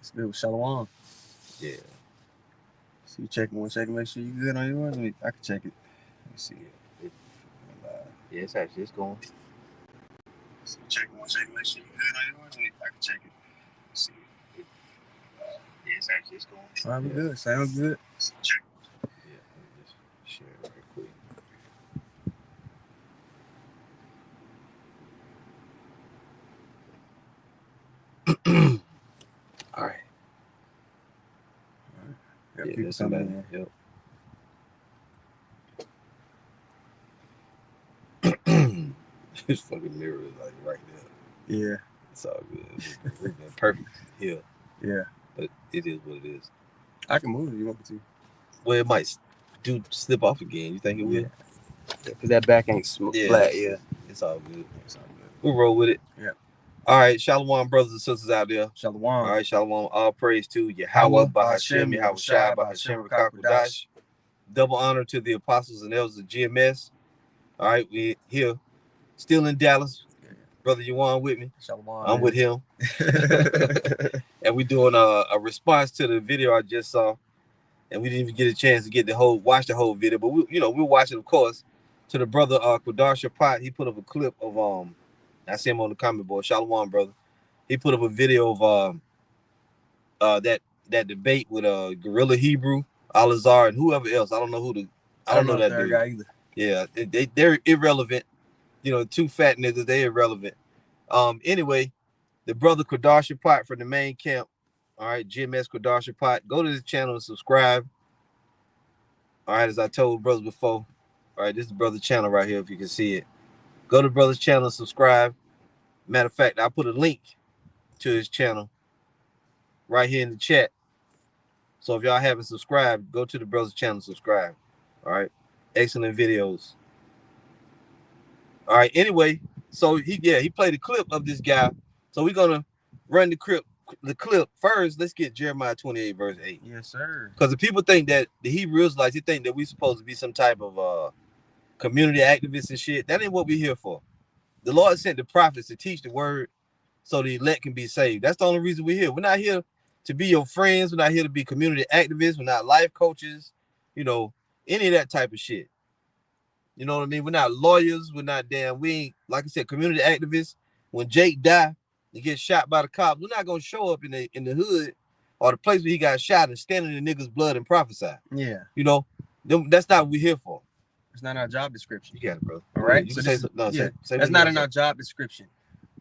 It's good with Shalom. Yeah. So you check one second, make sure you good on yours. I can check it. Let me see it. Yeah, it's actually going. So you check one second, make sure you good on yours. I can check it. Let's see it. Yeah, it's actually going. All right, we good. Sounds good. So check. Yeah, let me just share it right quick. All right. Got Yeah, people coming in. Yep. This fucking mirror is like right there. Yeah. It's all good. It's been perfect here. Yeah. But it is what it is. I can move if you want me to. Well, it might slip off again. You think it will? Yeah. Because that back ain't flat. Yeah. It's all good. It's all good. We'll roll with it. Yeah. All right, Shalom, brothers and sisters out there. Shalom. All right, Shalom. All praise to Yahweh, Bahashem, Yahweh Shai, Bahashem, Rakakwadash. Double honor to the apostles and elders of GMS. All right, we here, still in Dallas. Brother Yuan with me. Shalom, I'm with him. And we're doing a response to the video I just saw. And we didn't even get a chance to watch the whole video. But we're watching, of course, to the brother Qadar Shapat. He put up a clip of I see him on the comment board. Shalom, brother. He put up a video of that debate with Gorilla Hebrew, Al-Azhar, and whoever else. I don't know that dude. Guy either. Yeah, they're irrelevant. Two fat niggas, they're irrelevant. Anyway, the brother Qadar Shapat from the main camp. All right, GMS Qadar Shapat. Go to the channel and subscribe. All right, as I told brothers before. All right, this is the brother's channel right here, if you can see it. Go to brother's channel and subscribe. Matter of fact, I'll put a link to his channel right here in the chat. So if y'all haven't subscribed, go to the brother's channel and subscribe. All right. Excellent videos. All right. Anyway, so he played a clip of this guy. So we're gonna run the clip first. Let's get Jeremiah 28, verse 8. Yes, sir. Because the people think that the Hebrew Israelites, they think that we're supposed to be some type of community activists and shit. That ain't what we're here for. The Lord sent the prophets to teach the word so the elect can be saved. That's the only reason we're here. We're not here to be your friends. We're not here to be community activists. We're not life coaches, any of that type of shit. You know what I mean? We're not lawyers. We're not we ain't, like I said, community activists. When Jake died, he gets shot by the cops. We're not gonna show up in the hood or the place where he got shot and stand in the nigga's blood and prophesy. Yeah. That's not what we're here for. It's not our job description. You got it, bro. All right. So that's not in our job description.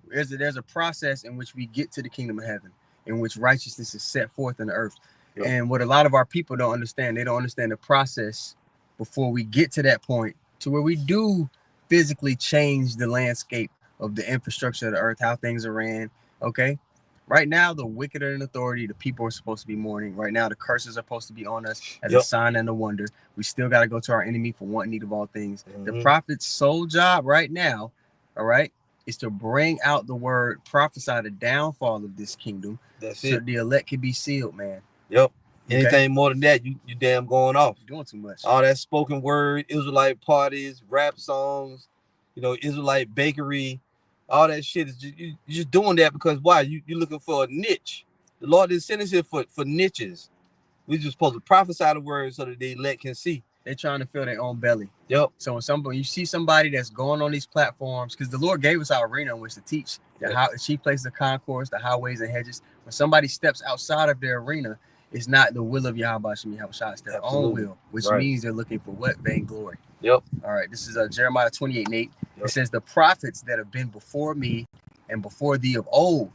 There's a process in which we get to the kingdom of heaven, in which righteousness is set forth in the earth. Yep. And what a lot of our people don't understand, they don't understand the process before we get to that point to where we do physically change the landscape of the infrastructure of the earth, how things are ran. Okay. Right now, the wicked are in authority. The people are supposed to be mourning. Right now, the curses are supposed to be on us as a sign and a wonder. We still got to go to our enemy for one need of all things. Mm-hmm. The prophet's sole job right now, all right, is to bring out the word, prophesy the downfall of this kingdom. That's so the elect can be sealed, man. Yep. Anything more than that, you damn going off. You're doing too much. All that spoken word, Israelite parties, rap songs, Israelite bakery. All that shit is you're just doing that because why? You're looking for a niche. The Lord didn't send us here for niches. We're just supposed to prophesy the word so that the elect can see. They're trying to fill their own belly. Yep. So when you see somebody that's going on these platforms, because the Lord gave us our arena in which to teach the chief places of concourse, the highways and hedges. When somebody steps outside of their arena, it's not the will of Yahweh Shem Yahweh Shai, it's their own will, which means they're looking for what? Vainglory. Yep. All right. This is Jeremiah 28:8. It says, the prophets that have been before me and before thee of old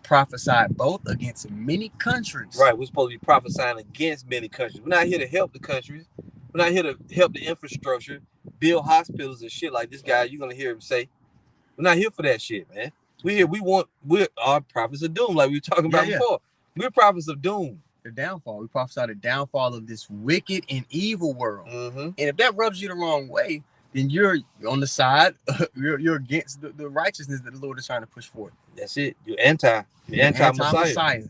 prophesied both against many countries. Right. We're supposed to be prophesying against many countries. We're not here to help the countries. We're not here to help the infrastructure, build hospitals and shit like this guy. You're going to hear him say. We're not here for that shit, man. We're our prophets of doom, like we were talking about before. We're prophets of doom. The downfall. We prophesy the downfall of this wicked and evil world. Mm-hmm. And if that rubs you the wrong way, then you're on the side, you're against the righteousness that the Lord is trying to push forth. That's it. You're anti-Messiah.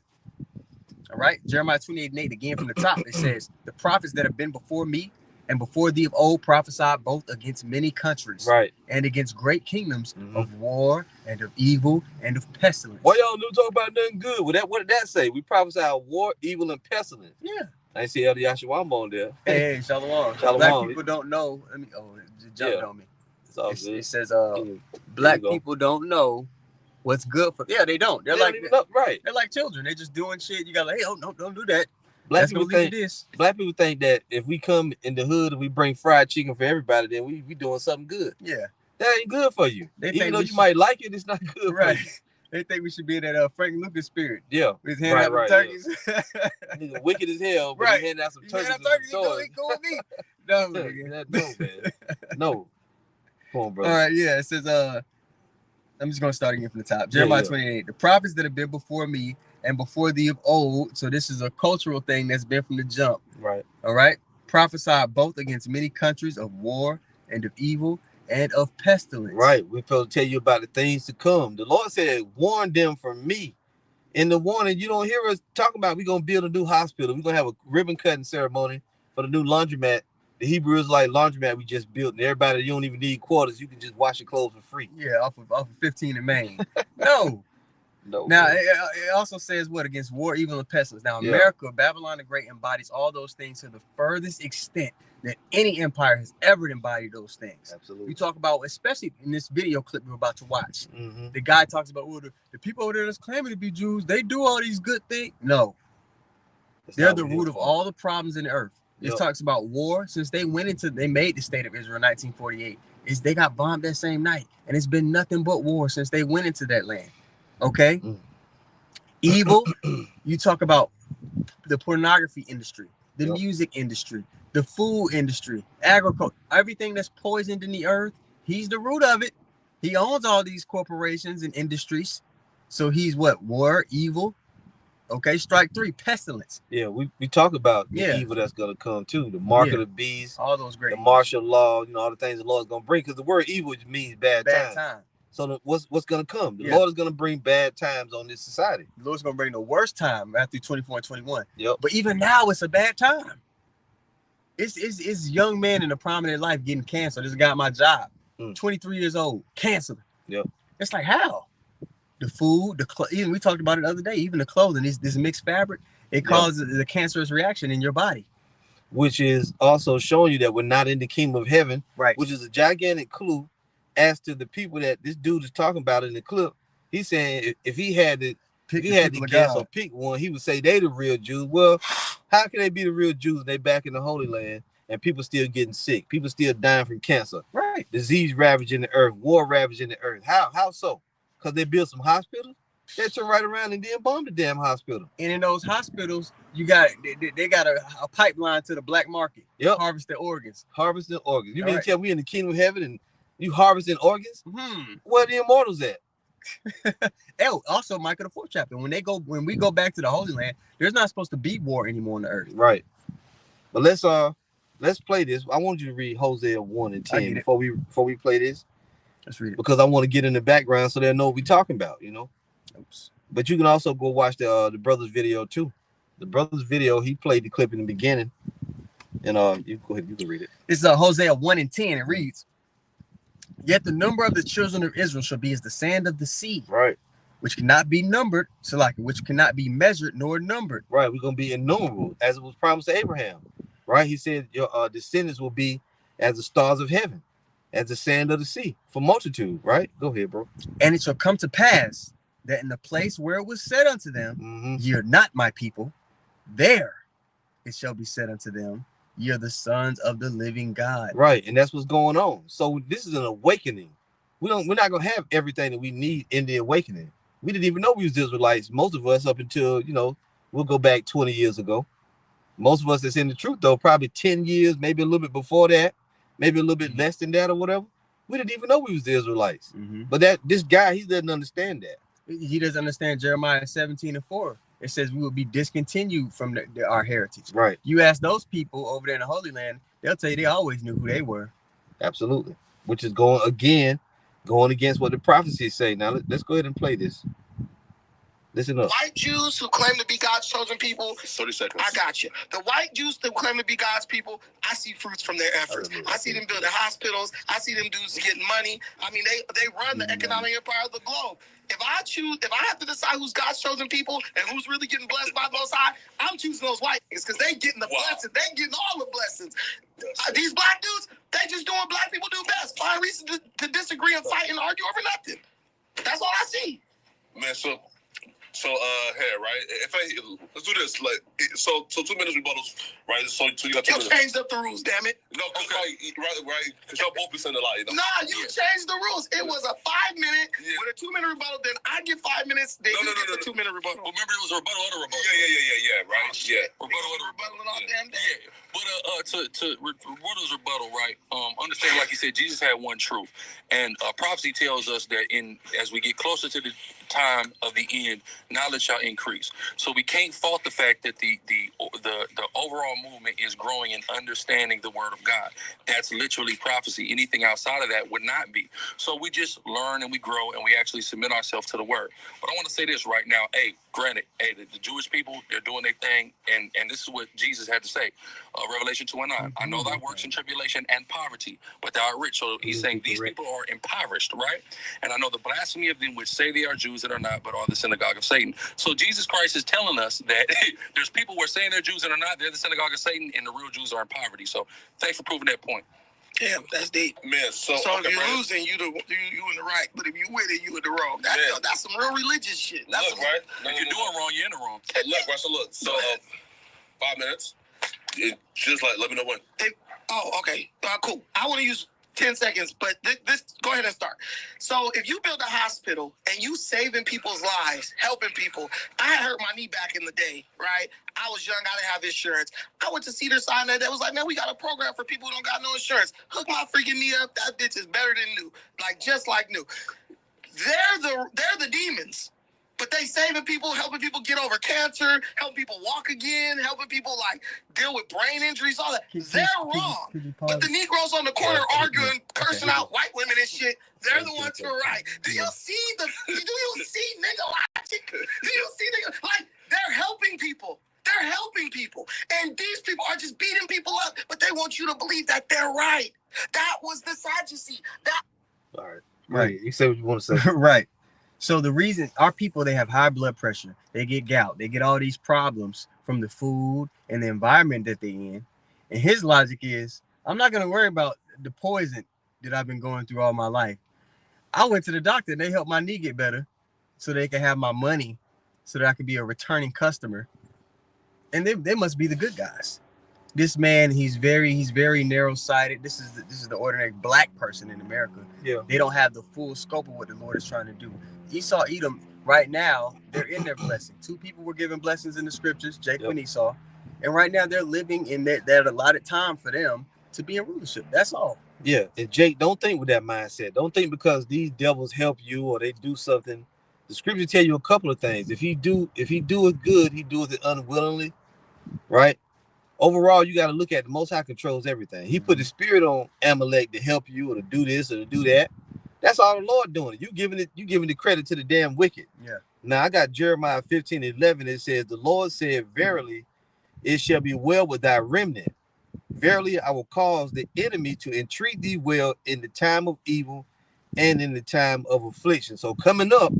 All right. Jeremiah 28:8, again from the top, it says, the prophets that have been before me and before thee of old prophesied both against many countries, right, and against great kingdoms of war and of evil and of pestilence. Why y'all don't talk about nothing good? What did that say? We prophesied war, evil, and pestilence. Yeah. I see Elder Yashawamba on there. Hey, shalom. Shalom. Black people don't know. Let me. Oh, it jumped on me. It's all good. It says, black people don't know what's good for. Yeah, they don't. They're like right. They're like children. They're just doing shit. You got like, hey, oh no, don't do that. Black people think that if we come in the hood and we bring fried chicken for everybody, then we doing something good. Yeah, that ain't good for you. Even though you might like it, it's not good for you. They think we should be in that Frank Lucas spirit. Yeah, with hand out turkeys. Nigga wicked as hell, but he handing out some turkeys. Go eat. No, nigga. No, man. No. Come on, bro. All right, yeah. It says, I'm just gonna start again from the top. Jeremiah 28. The prophets that have been before me and before thee of old. So this is a cultural thing that's been from the jump. Right. All right. Prophesied both against many countries of war and of evil and of pestilence. Right. We're supposed to tell you about the things to come. The Lord said, warn them from me. In the warning, you don't hear us talking about we're gonna build a new hospital. We're gonna have a ribbon cutting ceremony for the new laundromat. The Hebrew Israelite laundromat we just built, and everybody, you don't even need quarters. You can just wash your clothes for free. Yeah, off of 15 in Maine. No. No. Now, it also says what? Against war, evil, and pestilence. Now, America, Babylon the Great embodies all those things to the furthest extent that any empire has ever embodied those things. Absolutely. We talk about, especially in this video clip we're about to watch, the guy talks about, well, the people over there that's claiming to be Jews, they do all these good things. No. They're the root of all the problems in the earth. It talks about war. Since they made the state of Israel in 1948, they got bombed that same night. And it's been nothing but war since they went into that land. Okay? Evil, you talk about the pornography industry, the music industry, the food industry, agriculture, everything that's poisoned in the earth. He's the root of it. He owns all these corporations and industries. So he's what? War, evil. Okay, strike 3, pestilence. Yeah, we talk about the evil that's gonna come too. The mark of the beast, all those great, the martial law, all the things the Lord's gonna bring. Because the word evil means bad time. So what's gonna come? The Lord is gonna bring bad times on this society. The Lord's gonna bring the worst time after 24 and 21. Yep. But even now, it's a bad time. It's young men in a prominent life getting cancer. This guy at my job, 23 years old, cancer. Yep. It's like how? The food, even we talked about it the other day. Even the clothing, this mixed fabric, it causes a cancerous reaction in your body, which is also showing you that we're not in the kingdom of heaven, right? Which is a gigantic clue as to the people that this dude is talking about in the clip. He's saying if he had to guess or pick one, he would say they the real Jews. Well, how can they be the real Jews? They back in the Holy Land and people still getting sick, people still dying from cancer, right? Disease ravaging the earth, war ravaging the earth. How so? Because they built some hospitals. They turn right around and then bomb the damn hospital. And in those hospitals, they got a pipeline to the black market. Yep. Harvesting organs. Harvesting organs. You mean to tell me we in the kingdom of heaven and you harvesting organs? Where the immortals at? Also, Micah the 4th chapter. When we go back to the Holy Land, there's not supposed to be war anymore on the earth. Right. But let's play this. I want you to read Hosea 1 and 10 before we play this. Let's read it. Because I want to get in the background so they'll know what we're talking about, Oops. But you can also go watch the brother's video too. The brother's video, he played the clip in the beginning. And you go ahead, you can read it. It's Hosea 1 and 10. It reads, yet the number of the children of Israel shall be as the sand of the sea. Right. Which cannot be numbered, which cannot be measured nor numbered. Right. We're gonna be innumerable, as it was promised to Abraham. Right. He said your descendants will be as the stars of heaven, as the sand of the sea, for multitude. Right. Go ahead, bro. And it shall come to pass that in the place where it was said unto them, ye are not my people, there it shall be said unto them, ye are the sons of the living God. Right, and that's what's going on. So this is an awakening. We're not gonna have everything that we need in the awakening. We didn't even know we was Israelites. Most of us up until we'll go back 20 years ago. Most of us that's in the truth though, probably 10 years, maybe a little bit before that, maybe a little bit less than that or whatever. We didn't even know we was the Israelites. But this guy, he doesn't understand that. He doesn't understand Jeremiah 17 and 4. It says we will be discontinued from our heritage. Right. You ask those people over there in the Holy Land, they'll tell you they always knew who they were. Absolutely. Which is going against what the prophecies say. Now let's go ahead and play this. Listen up. White Jews who claim to be God's chosen people. 30 seconds. I got you. The white Jews that claim to be God's people, I see fruits from their efforts. I see them building hospitals. I see them dudes getting money. I mean, they run the economic empire of the globe. If I have to decide who's God's chosen people and who's really getting blessed by the Most High, I'm choosing those white niggas because they getting the blessings. They getting all the blessings. These black dudes, they just doing black people do best. Find reason to disagree and fight and argue over nothing. That's all I see. Man, so hey, right? Let's do this. Like, so 2 minutes rebuttals, right? So you got 2 minutes. You changed up the rules, damn it. No, right? Because y'all both be saying a lot. You know? Nah, you changed the rules. It was a 5 minute with a 2 minute rebuttal. Then I get 5 minutes. Then you get a 2 minute rebuttal. Well, remember, it was a rebuttal and a rebuttal. Yeah, right? Rebuttal and a rebuttal. All damn day. Yeah. But to rebuttal's rebuttal, right? Understand, like you said, Jesus had one truth, and prophecy tells us that as we get closer to the time of the end, knowledge shall increase. So we can't fault the fact that the overall movement is growing in understanding the word of God. That's literally prophecy. Anything outside of that would not be. So we just learn and we grow and we actually submit ourselves to the word. But I want to say this right now. Hey, granted, the Jewish people, they're doing their thing, and this is what Jesus had to say. Revelation 2:9. I know thy works in tribulation and poverty, but thou art rich. So he's saying these people are impoverished, right? And I know the blasphemy of them which say they are Jews that are not, but are the synagogue of Satan. So Jesus Christ is telling us that there's people who are saying they're Jews that are not. They're the synagogue of Satan, and the real Jews are in poverty. So thanks for proving that point. Damn, that's deep. Man, so if you're losing, you in the right. But if you win it, you in the wrong. That's some real religious shit. That's right. If you're doing wrong, you're in the wrong. Look, right, so 5 minutes. Just let me know when. Okay. Cool. I want to use 10 seconds, but this go ahead and start. So if you build a hospital and you saving people's lives, helping people, I had hurt my knee back in the day, right? I was young, I didn't have insurance. I went to Cedars-Sinai that was like, man, we got a program for people who don't got no insurance. Hook my freaking knee up. That bitch is better than new. Like, just like new. They're the demons. But they saving people, helping people get over cancer, helping people walk again, helping people like deal with brain injuries, all that. They're wrong. But the Negroes on the corner arguing, cursing out white women and shit, they're the ones who are right. Do you see nigga logic? Do you see nigga like they're helping people? They're helping people. And these people are just beating people up, but they want you to believe that they're right. That was the Sadducee. All right. Right. You say what you want to say. Right. So the reason our people, they have high blood pressure, they get gout, they get all these problems from the food and the environment that they're in. And his logic is, I'm not going to worry about the poison that I've been going through all my life. I went to the doctor and they helped my knee get better so they can have my money so that I can be a returning customer. And they must be the good guys. This man, he's very narrow-sighted. This is the ordinary black person in America. Yeah. They don't have the full scope of what the Lord is trying to do. Esau, Edom, right now, they're in their blessing. 2 people were given blessings in the scriptures, Jacob and Esau. And right now they're living in that allotted time for them to be in rulership. That's all. Yeah. And Jake, don't think with that mindset. Don't think because these devils help you or they do something. The scripture tell you a couple of things. If he do it good, he doeth it unwillingly. Right? Overall, you got to look at the Most High controls everything. He put the spirit on Amalek to help you or to do this or to do that. That's all the Lord doing. You giving the credit to the damn wicked. Yeah. Now I got Jeremiah 15:11. It says, the Lord said, verily, it shall be well with thy remnant. Verily, I will cause the enemy to entreat thee well in the time of evil and in the time of affliction. So coming up,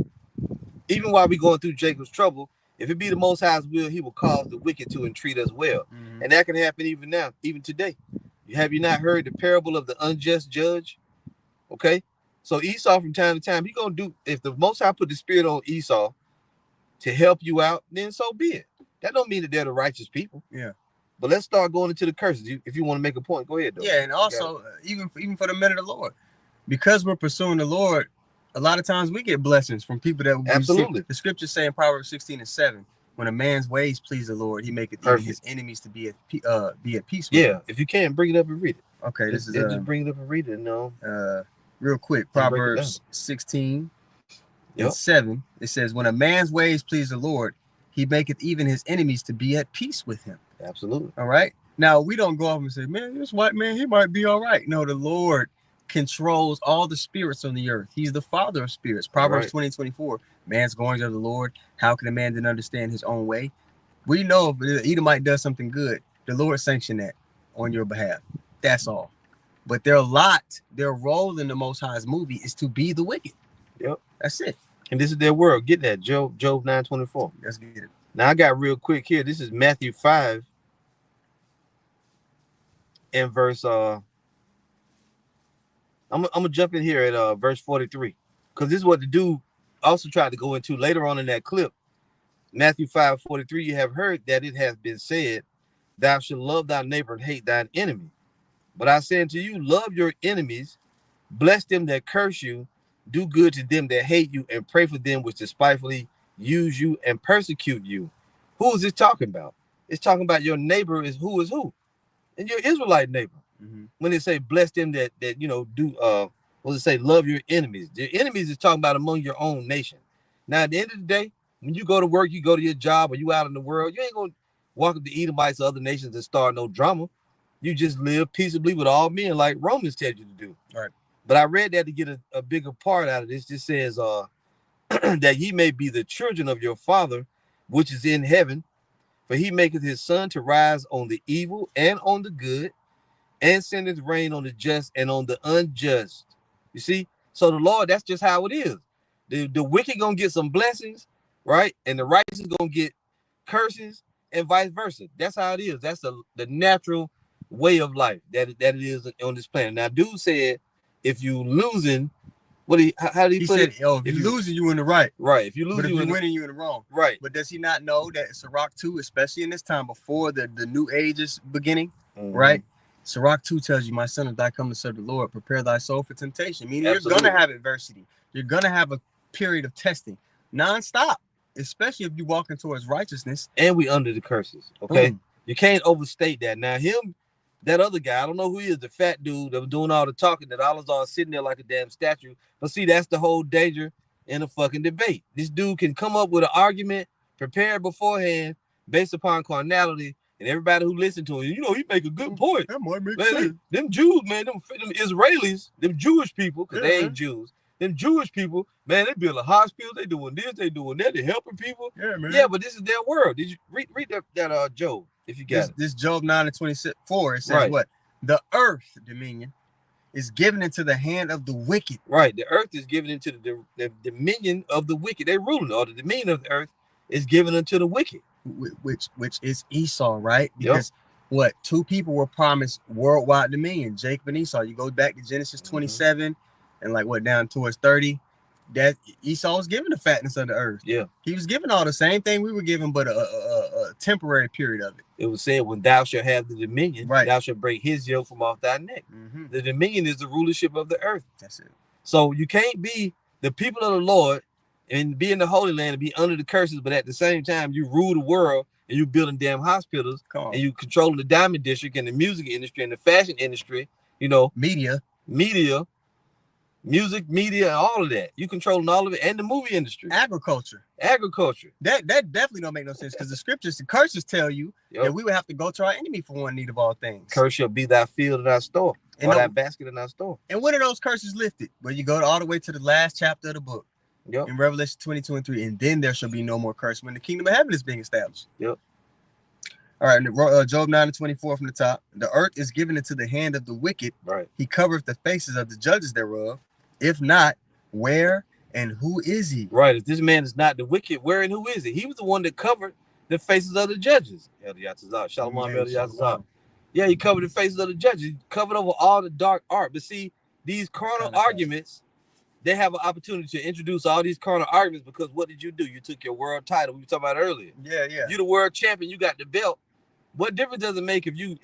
even while we going through Jacob's trouble, if it be the Most High's will, he will cause the wicked to entreat us well. Mm-hmm. And that can happen even now, even today. Have you not heard the parable of the unjust judge? Okay. So Esau, from time to time, he gonna do, if the Most High put the spirit on Esau to help you out, then so be it. That don't mean that they're the righteous people. Yeah. But let's start going into the curses. If you want to make a point, go ahead, though. Yeah, and also, even for the men of the Lord, because we're pursuing the Lord, a lot of times we get blessings from people that absolutely. The scriptures say in Proverbs 16:7, when a man's ways please the Lord, he maketh even his enemies to be at peace with him. If you can, bring it up and read it. Okay, just bring it up and read it. No, real quick, Proverbs 16:7. It says, when a man's ways please the Lord, he maketh even his enemies to be at peace with him. Absolutely. All right. Now we don't go off and say, man, this white man, he might be all right. No, the Lord controls all the spirits on the earth. He's the father of spirits. Proverbs 20:24. Man's goings are the Lord. How can a man then understand his own way? We know if the Edomite does something good, the Lord sanctioned that on your behalf. That's all. But their role in the Most High's movie is to be the wicked. Yep. That's it. And this is their world. Get that. Job 9:24. Let's get it. Now I got real quick here. This is Matthew 5 and verse I'm gonna jump in here at verse 43. Because this is what the dude also tried to go into later on in that clip. Matthew 5:43, you have heard that it has been said, thou shalt love thy neighbor and hate thine enemy. But I say unto you, love your enemies, bless them that curse you, do good to them that hate you, and pray for them which despitefully use you and persecute you. Who is this talking about? It's talking about your neighbor is who? And your Israelite neighbor. When they say bless them that you know do what does it say, love your enemies. Your enemies is talking about among your own nation. Now at the end of the day, when you go to work, you go to your job, or you out in the world, you ain't gonna walk up to Edomites or other nations and start no drama. You just live peaceably with all men, like Romans tells you to do. Right. But I read that to get a bigger part out of this. It just says that ye may be the children of your Father which is in heaven, for he maketh his sun to rise on the evil and on the good, and sendeth rain on the just and on the unjust. You see? So the Lord, that's just how it is. The wicked gonna get some blessings, right? And the righteous gonna get curses, and vice versa. That's how it is. That's the natural way of life that it is on this planet. Now, dude said, if you losing, how did he put said, it? Oh, if you losing, you in the right. Right. If you lose, but if you winning, you in the wrong. Right. But does he not know that Sirach 2, especially in this time before the new age is beginning, right? Sirach 2 tells you, my son, if thou come to serve the Lord, prepare thy soul for temptation. Meaning you're going to have adversity. You're going to have a period of testing nonstop, especially if you're walking towards righteousness. And we under the curses, okay? You can't overstate that. Now, that other guy, I don't know who he is, the fat dude that was doing all the talking, that all is all sitting there like a damn statue. But see, that's the whole danger in a fucking debate. This dude can come up with an argument prepared beforehand based upon carnality, and everybody who listened to him, he make a good point. That might make sense. Them Jews, man, them Israelis, them Jewish people, because they ain't Jews. Them Jewish people, man, they build a hospital, they doing this, they doing that, they helping people. Yeah, man. Yeah, but this is their world. Did you read that Job, if you got this Job 9:24, it says what? The earth, dominion, is given into the hand of the wicked. Right. The earth is given into the dominion of the wicked. They ruling, or the dominion of the earth is given unto the wicked. Which is Esau, right? Because what? Two people were promised worldwide dominion, Jacob and Esau. You go back to Genesis 27 and down towards 30. That Esau was given the fatness of the earth. Yeah. He was given all the same thing we were given, but a temporary period of it. It was said, when thou shalt have the dominion, thou shalt break his yoke from off thy neck. The dominion is the rulership of the earth. That's it. So you can't be the people of the Lord and be in the Holy Land and be under the curses, but at the same time, you rule the world and you building damn hospitals and you controlling the diamond district and the music industry and the fashion industry, media, music, media, and all of that. You controlling all of it, and the movie industry. Agriculture. That definitely don't make no sense, because the curses tell you that we would have to go to our enemy for one need of all things. Curse shall be thy field and thy store, or thy basket in thy store. And when are those curses lifted? Well, you go all the way to the last chapter of the book. In Revelation 22:3, and then there shall be no more curse when the kingdom of heaven is being established. All right, Job 9:24 from the top. The earth is given into the hand of the wicked. Right. He covereth the faces of the judges thereof. If not, where and who is he? Right. If this man is not the wicked, where and who is he? He was the one that covered the faces of the judges. Shalom. Yeah, he covered the faces of the judges. He covered over all the dark art. But see, these carnal arguments, they have an opportunity to introduce all these carnal arguments, because what did you do? You took your world title we were talking about earlier. Yeah. You the world champion, you got the belt. What difference does it make if you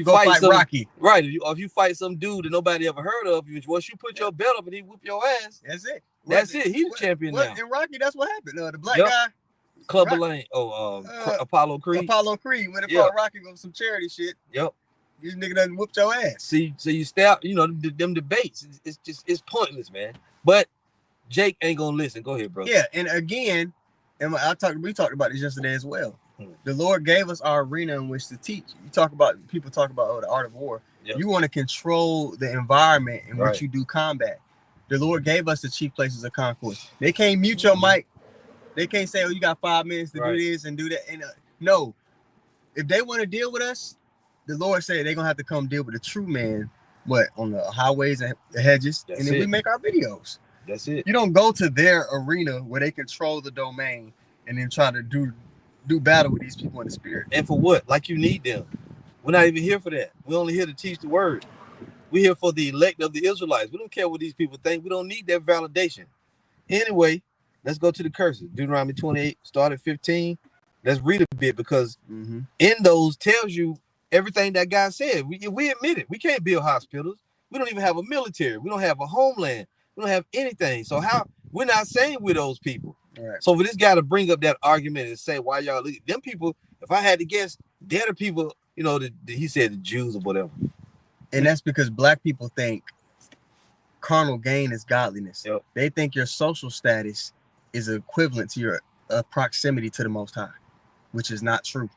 go fight Rocky? Right. If you fight some dude that nobody ever heard of, once you put your belt up and he whoop your ass, that's it. That's it. He's the champion now. In Rocky, that's what happened. The black guy, Clubber Lane. Apollo Creed. Apollo Creed when it fought Rocky with some charity shit. These nigga done whooped your ass. See, so you stay out. Them debates. It's pointless, man. But Jake ain't gonna listen. Go ahead, bro. Yeah, and again, we talked about this yesterday as well. The Lord gave us our arena in which to teach. People talk about the art of war. Yep. You want to control the environment in Right. which you do combat. The Lord gave us the chief places of concourse. They can't mute your mic. They can't say, "Oh, you got 5 minutes to do this and do that." And no, if they want to deal with us, the Lord said they're gonna have to come deal with the true man, what, on the highways and the hedges, That's and then it. we make our videos. That's it. You don't go to their arena where they control the domain and then try to do battle with these people in the spirit. And for what? Like you need them. We're not even here for that. We're only here to teach the word. We're here for the elect of the Israelites. We don't care what these people think. We don't need their validation. Anyway, let's go to the curses. Deuteronomy 28, start at 15. Let's read a bit, because in those tells you everything that God said. We admit it. We can't build hospitals. We don't even have a military. We don't have a homeland. We don't have anything. So how we're not saying we're those people. Right. So for this guy to bring up that argument and say, why y'all leave them people, if I had to guess, they're the people, you know, he said the Jews or whatever. And that's because black people think carnal gain is godliness. Yep. They think your social status is equivalent to your proximity to the Most High, which is not true.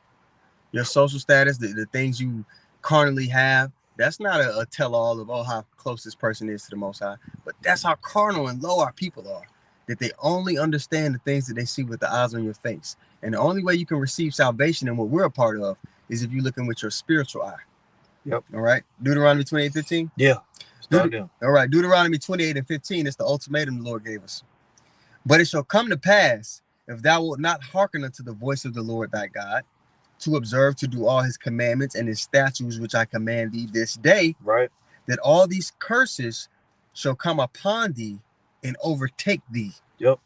Your social status, the things you carnally have, that's not a tell-all of, oh, how close this person is to the Most High. But that's how carnal and low our people are, that they only understand the things that they see with the eyes on your face. And the only way you can receive salvation and what we're a part of is if you're looking with your spiritual eye. Yep. All right. Deuteronomy 28:15. Yeah. Start there. All right. Deuteronomy 28:15 is the ultimatum the Lord gave us. But it shall come to pass, if thou wilt not hearken unto the voice of the Lord thy God, to observe to do all his commandments and his statutes which I command thee this day, right, that all these curses shall come upon thee and overtake thee. Yep.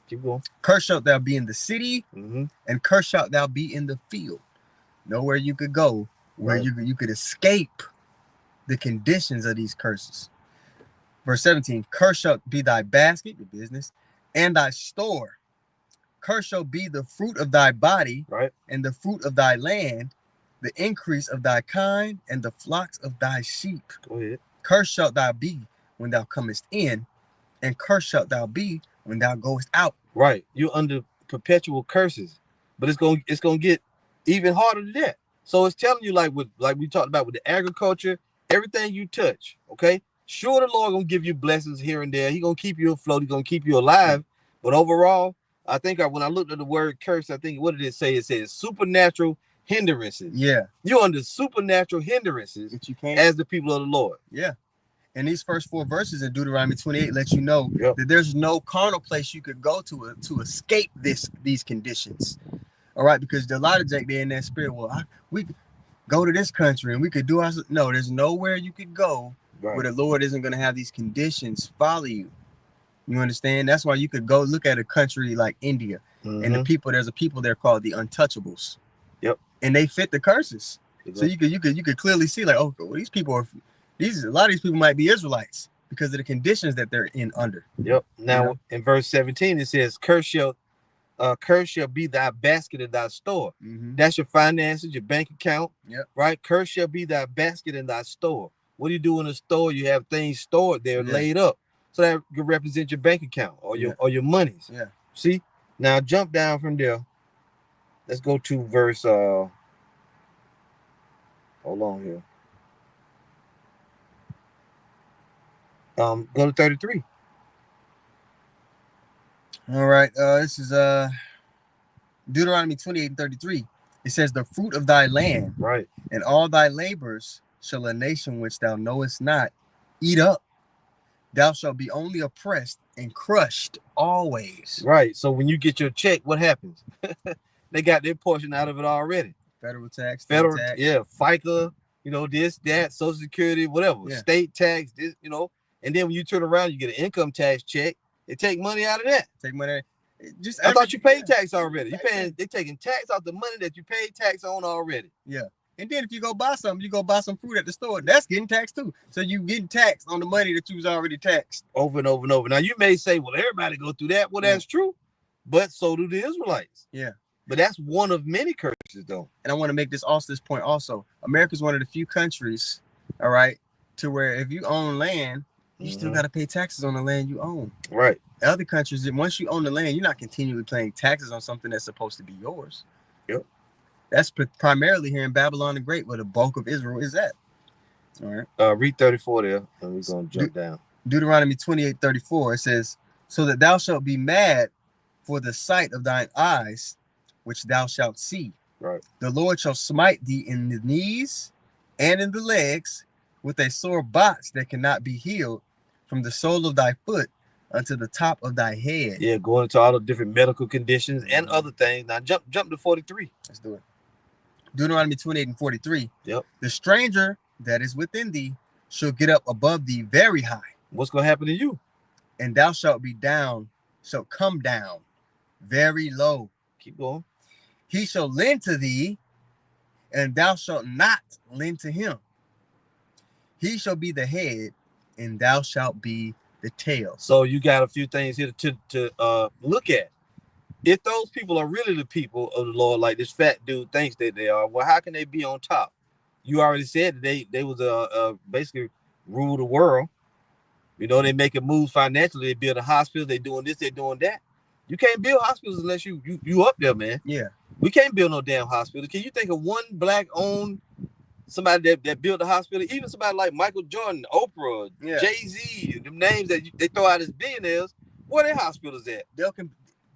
Keep going. Cursed shalt thou be in the city, and cursed shalt thou be in the field. Nowhere you could go where you could escape the conditions of these curses. Verse 17, cursed shall be thy basket, your business, and thy store. Cursed shall be the fruit of thy body, and the fruit of thy land, the increase of thy kind, and the flocks of thy sheep. Go ahead. Cursed shalt thou be when thou comest in, and cursed shalt thou be when thou goest out. Right. You're under perpetual curses, but it's gonna get even harder than that. So it's telling you, like we talked about with the agriculture, everything you touch, okay? Sure, the Lord gonna give you blessings here and there. He gonna keep you afloat. He gonna keep you alive. But overall, I think when I looked at the word curse, I think, what did it say? It says supernatural hindrances. Yeah. You're under supernatural hindrances that you can't, as the people of the Lord. Yeah. And these first 4 verses in Deuteronomy 28 let you know that there's no carnal place you could go to escape these conditions. All right, because a lot of Jake, they're in that spirit. Well, we go to this country and we could do our. No, there's nowhere you could go where the Lord isn't going to have these conditions follow you. You understand? That's why you could go look at a country like India, and there's a people there called the untouchables. Yep. And they fit the curses. So you could clearly see, like, oh, well, these people are. A lot of these people might be Israelites because of the conditions that they're in under. Yep. Now in verse 17 it says, curse shall be thy basket and thy store. That's your finances, your bank account. Yep. Right. Curse shall be thy basket and thy store. What do you do in a store? You have things stored there, laid up, so that could represent your bank account or your monies. Yeah. See. Now jump down from there. Let's go to verse. Hold on here. Go to 33. All right. This is Deuteronomy 28:33. It says, the fruit of thy land, and all thy labors shall a nation which thou knowest not eat up. Thou shalt be only oppressed and crushed always. Right. So when you get your check, what happens? They got their portion out of it already. Federal tax, federal tax. Yeah, FICA, this, that, Social Security, whatever, state tax, this, and then when you turn around, you get an income tax check. They take money out of that. I thought you paid tax already. They're taking tax off the money that you paid tax on already. Yeah. And then if you go buy something, you go buy some fruit at the store, that's getting taxed too. So you getting taxed on the money that you was already taxed. Over and over and over. Now you may say, well, everybody go through that. Well, that's true. But so do the Israelites. Yeah. But that's one of many curses, though. And I want to make this point also. America's one of the few countries, all right, to where if you own land, you still got to pay taxes on the land you own. Right. Other countries, once you own the land, you're not continually paying taxes on something that's supposed to be yours. Yep. That's primarily here in Babylon the Great, where the bulk of Israel is at. All right. Read 34 there, and we're gonna jump down. Deuteronomy 28:34. It says, "So that thou shalt be mad for the sight of thine eyes, which thou shalt see. Right. The Lord shall smite thee in the knees and in the legs with a sore box that cannot be healed from the sole of thy foot unto the top of thy head." Yeah, going into all the different medical conditions and other things. Now jump to 43. Let's do it. Deuteronomy 28:43. Yep. "The stranger that is within thee shall get up above thee very high. What's gonna happen to you? And thou shalt come down very low. Keep going. He shall lend to thee, and thou shalt not lend to him. He shall be the head, and thou shalt be the tail." So you got a few things here to look at. If those people are really the people of the Lord, like this fat dude thinks that they are, well, how can they be on top? You already said that they was basically rule the world. You know, they making moves financially. They build a hospital. They doing this. They doing that. You can't build hospitals unless you up there, man. Yeah. We can't build no damn hospital. Can you think of one black-owned somebody that built a hospital? Even somebody like Michael Jordan, Oprah, Yeah. Jay-Z, them names that they throw out as billionaires, where their hospitals at?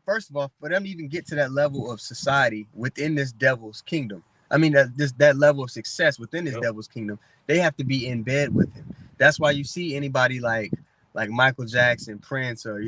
First of all, for them to even get to that level of society within this devil's kingdom, I mean that level of success within this devil's kingdom, they have to be in bed with him. That's why you see anybody like Michael Jackson, Prince, or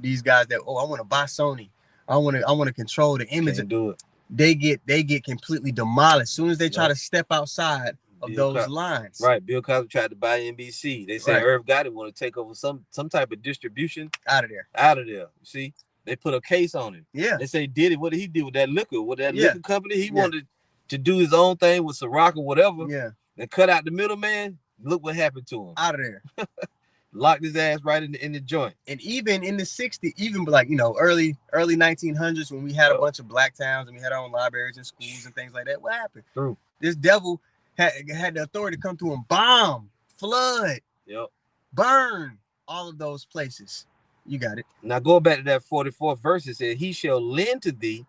these guys that, I want to buy Sony, I want to control the image. Can't do it. They get completely demolished as soon as they try to step outside of those lines. Right. Bill Cosby tried to buy NBC. They said Irv Gotti want to take over some type of distribution out of there. You see, they put a case on him. Yeah. They say Diddy, what did he do with that liquor? With that liquor company, he wanted to do his own thing with Ciroc or whatever. Yeah. And cut out the middleman. Look what happened to him. Out of there. Locked his ass right in the joint. And even in the 60s, even like early 1900s, when we had a bunch of black towns and we had our own libraries and schools and things like that, what happened? True. This devil had the authority to come through and bomb, flood, burn all of those places. You got it. Now going back to that 44th verse, it said, "He shall lend to thee,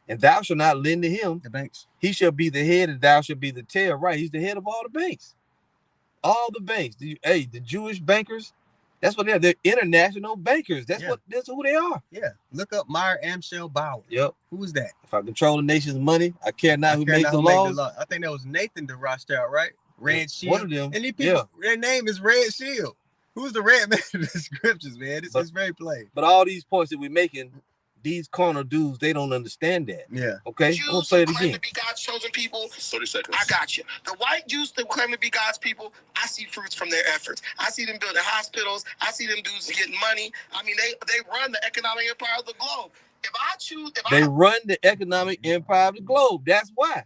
and thou shalt not lend to him." The banks. "He shall be the head, and thou shalt be the tail." Right. He's the head of all the banks. All the banks. The Jewish bankers, that's what they are. They're international bankers. That's who they are. Yeah. Look up Meyer Amschel Bauer. Yep. Who is that? If I control the nation's money, I care not who makes the laws. I think that was Nathan de Rothschild, right? Red Shield. One of them. And these people, their name is Red Shield. Who's the red man in the scriptures, man? It's very plain. But all these points that we're making, these carnal dudes, they don't understand that. Yeah. Okay. Jews we'll say it who claim again. to be God's chosen people. 30 seconds. I got you. The white Jews that claim to be God's people, I see fruits from their efforts. I see them building hospitals. I see them dudes getting money. I mean, they run the economic empire of the globe. They run the economic empire of the globe. That's why.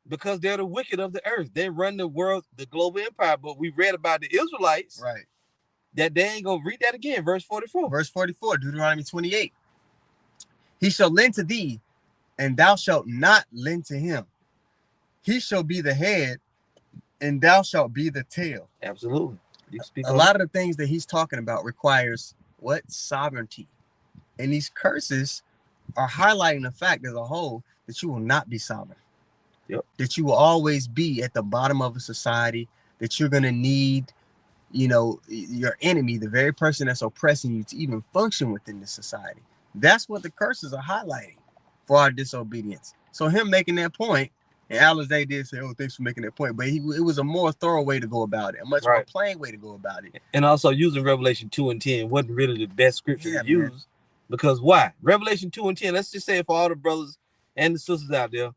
Because they're the wicked of the earth. They run the world, the global empire. But we read about the Israelites. Right. That they ain't gonna read that again. Verse 44. Verse 44, Deuteronomy 28. "He shall lend to thee, and thou shalt not lend to him. He shall be the head, and thou shalt be the tail." Absolutely. You speak a lot of the things that he's talking about requires what? Sovereignty. And these curses are highlighting the fact as a whole that you will not be sovereign. Yep. That you will always be at the bottom of a society, that you're going to need your enemy, the very person that's oppressing you, to even function within the society. That's what the curses are highlighting for our disobedience. So him making that point, and Alizé did say, "Oh, thanks for making that point," but it was a more thorough way to go about it, a much more plain way to go about it. And also using Revelation 2 and 10 wasn't really the best scripture to use. Because why? Revelation 2 and 10, let's just say it for all the brothers and the sisters out there,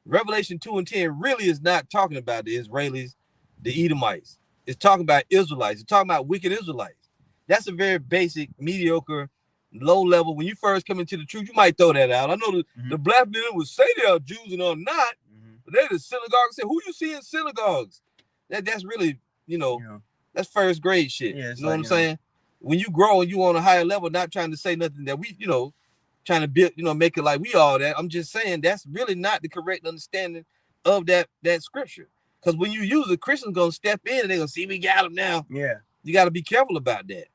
Revelation 2 and 10 really is not talking about the Israelis, the Edomites. It's talking about Israelites. It's talking about wicked Israelites. That's a very basic, mediocre, low level. When you first come into the truth, you might throw that out. I know the black men would say they are Jews and are not, but they're the synagogue. Say, who you see in synagogues? That's really, that's first grade shit. Yeah, you know what I'm saying? When you grow and you on a higher level, not trying to say nothing that we, trying to build, make it like we all that. I'm just saying that's really not the correct understanding of that scripture. Because when you use it, Christians gonna step in and they're gonna see we got them now. Yeah. You got to be careful about that.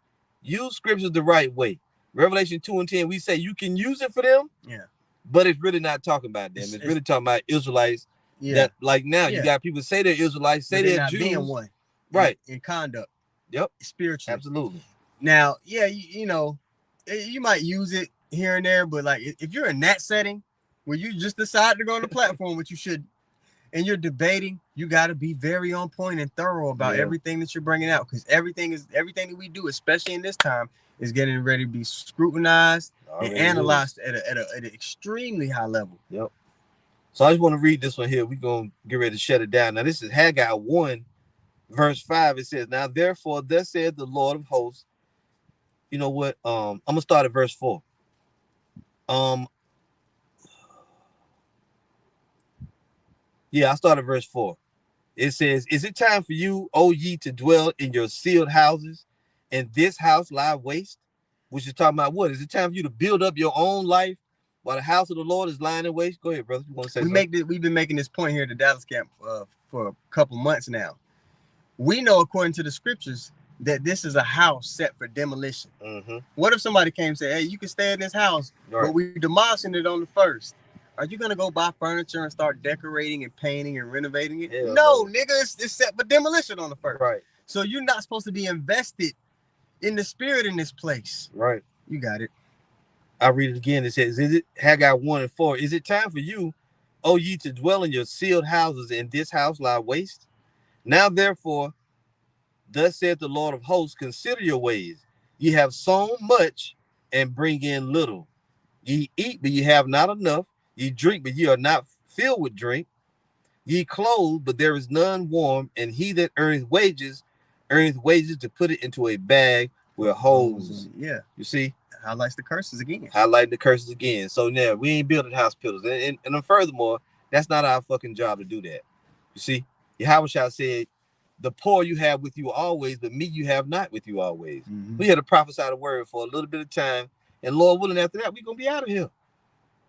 Use scriptures the right way. Revelation 2 and 10, we say you can use it for them. Yeah. But it's really not talking about them. It's really talking about Israelites. Yeah. That like now you got people say they're Israelites, say they're not Jews. being one. right in conduct. Yep. Spiritually. Absolutely. Now, yeah, you know, you might use it here and there, but like if you're in that setting where you just decide to go on the platform, which you should, and you're debating, you got to be very on point and thorough about everything that you're bringing out, because everything that we do, especially in this time, is getting ready to be scrutinized and analyzed at an extremely high level. Yep. So I just want to read this one here. We're going to get ready to shut it down. Now, this is Haggai 1, verse 5. It says, now, therefore, thus saith the Lord of hosts. You know what? I'm going to start at verse 4. Yeah, I start at verse 4. It says, is it time for you, O ye, to dwell in your sealed houses, and this house lie waste? Which is talking about what? Is it time for you to build up your own life while the house of the Lord is lying in waste? Go ahead, brother. You want to say something? We've been making this point here at the Dallas camp for a couple months now. We know, according to the scriptures, that this is a house set for demolition. What if somebody came and said, hey, you can stay in this house, but we demolishing it on the first? Are you going to go buy furniture and start decorating and painting and renovating it? No, nigga, it's set for demolition on the first. Right. So you're not supposed to be invested in the spirit in this place. Right. You got it. I'll read it again. It says, is it Haggai 1 and 4? Is it time for you, O ye, to dwell in your sealed houses, and this house lie waste? Now, therefore, thus saith the Lord of hosts, consider your ways. Ye have sown much and bring in little. Ye eat, but ye have not enough. Ye drink, but ye are not filled with drink. Ye clothe, but there is none warm. And he that earneth wages to put it into a bag with holes. Yeah. You see? Highlights the curses again. So now we ain't building hospitals. And furthermore, that's not our fucking job to do that. You see? Yahweh said, the poor you have with you always, but me you have not with you always. We had to prophesy the word for a little bit of time. And Lord willing, after that, we're going to be out of here.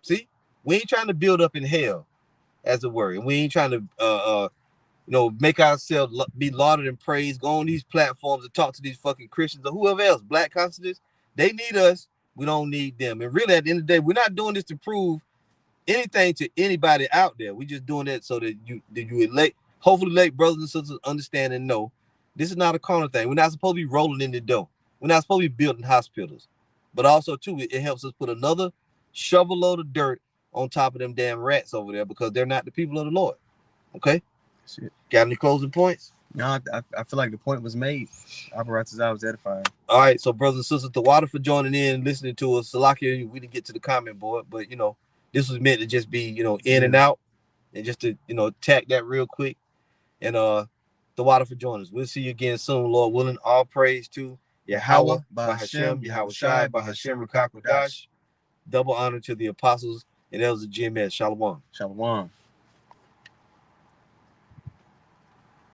See? We ain't trying to build up in hell, as it were. And we ain't trying to, make ourselves be lauded and praised, go on these platforms and talk to these fucking Christians or whoever else, black constitutes. They need us. We don't need them. And really, at the end of the day, we're not doing this to prove anything to anybody out there. We're just doing that so that you hopefully let brothers and sisters understand and know this is not a corner thing. We're not supposed to be rolling in the dough. We're not supposed to be building hospitals. But also, too, it helps us put another shovel load of dirt on top of them damn rats over there because they're not the people of the Lord. Okay? Got any closing points? No, I feel like the point was made. Apparatus, I was edifying. All right, so brothers and sisters, the water for joining in, listening to us. Salakia, we didn't get to the comment board, but this was meant to just be, in and out, and just to, tack that real quick. And the water for joining us. We'll see you again soon, Lord willing. All praise to Yahweh, Bahashem, Yahweh Shai, Bahashem, Rukakwadash. Double honor to the apostles and elders of GMS. Shalom. Shalom.